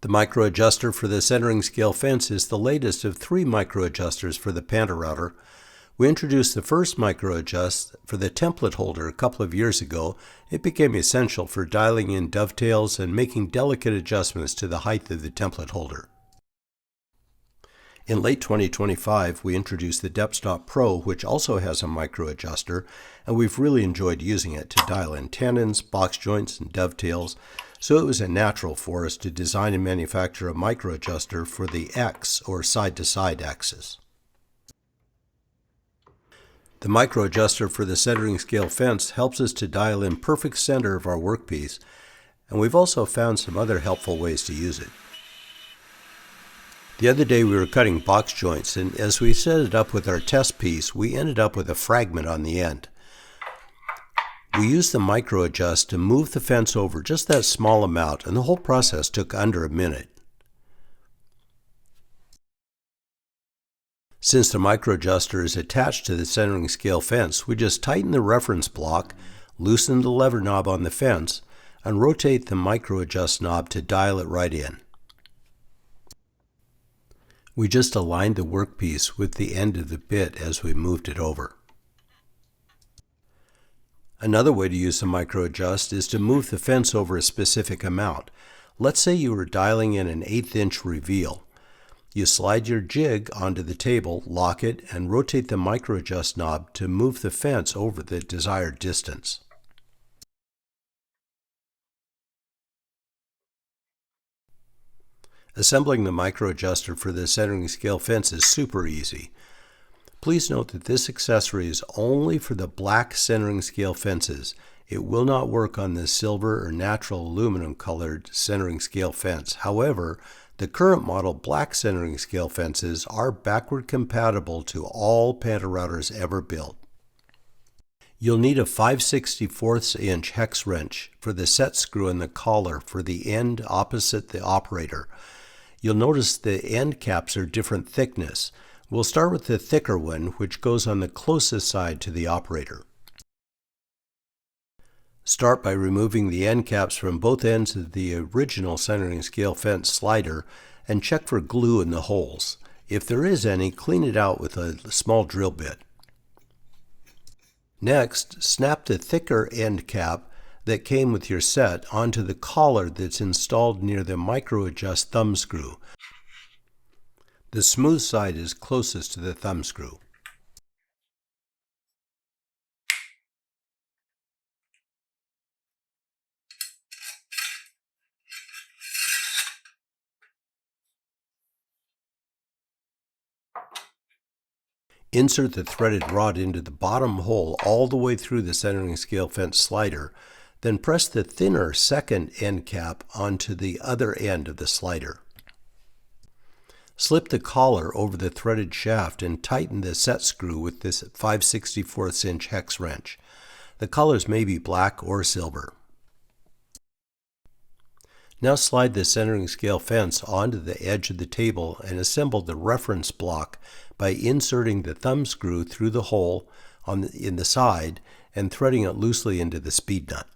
The micro-adjuster for the centering scale fence is the latest of 3 micro-adjusters for the PantoRouter. We introduced the first micro-adjust for the template holder a couple of years ago. It became essential for dialing in dovetails and making delicate adjustments to the height of the template holder. In late 2025, we introduced the DepthStop Pro, which also has a micro-adjuster, and we've really enjoyed using it to dial in tenons, box joints, and dovetails, so it was a natural for us to design and manufacture a micro-adjuster for the X, or side-to-side axis. The micro-adjuster for the centering scale fence helps us to dial in perfect center of our workpiece, and we've also found some other helpful ways to use it. The other day we were cutting box joints, and as we set it up with our test piece, we ended up with a fragment on the end. We used the micro-adjust to move the fence over just that small amount, and the whole process took under a minute. Since the micro-adjuster is attached to the centering scale fence, we just tighten the reference block, loosen the lever knob on the fence, and rotate the micro-adjust knob to dial it right in. We just aligned the workpiece with the end of the bit as we moved it over. Another way to use the micro-adjust is to move the fence over a specific amount. Let's say you were dialing in an 1/8 inch reveal. You slide your jig onto the table, lock it, and rotate the micro-adjust knob to move the fence over the desired distance. Assembling the micro-adjuster for the centering scale fence is super easy. Please note that this accessory is only for the black centering scale fences. It will not work on the silver or natural aluminum colored centering scale fence. However, the current model black centering scale fences are backward compatible to all PantoRouters ever built. You'll need a 5/64 inch hex wrench for the set screw and the collar for the end opposite the operator. You'll notice the end caps are different thickness. We'll start with the thicker one, which goes on the closest side to the operator. Start by removing the end caps from both ends of the original centering scale fence slider and check for glue in the holes. If there is any, clean it out with a small drill bit. Next, snap the thicker end cap that came with your set onto the collar that's installed near the micro-adjust thumb screw. The smooth side is closest to the thumb screw. Insert the threaded rod into the bottom hole all the way through the centering scale fence slider, then press the thinner second end cap onto the other end of the slider. Slip the collar over the threaded shaft and tighten the set screw with this 5/64 inch hex wrench. The colors may be black or silver. Now slide the centering scale fence onto the edge of the table and assemble the reference block by inserting the thumb screw through the hole in the side and threading it loosely into the speed nut.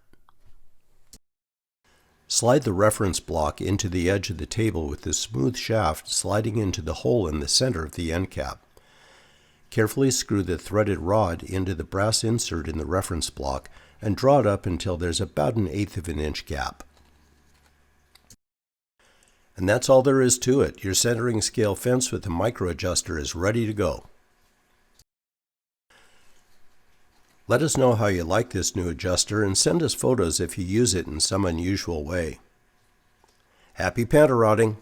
Slide the reference block into the edge of the table with the smooth shaft sliding into the hole in the center of the end cap. Carefully screw the threaded rod into the brass insert in the reference block and draw it up until there's about 1/8 inch gap. And that's all there is to it. Your centering scale fence with the micro-adjuster is ready to go. Let us know how you like this new adjuster and send us photos if you use it in some unusual way. Happy PantoRouting!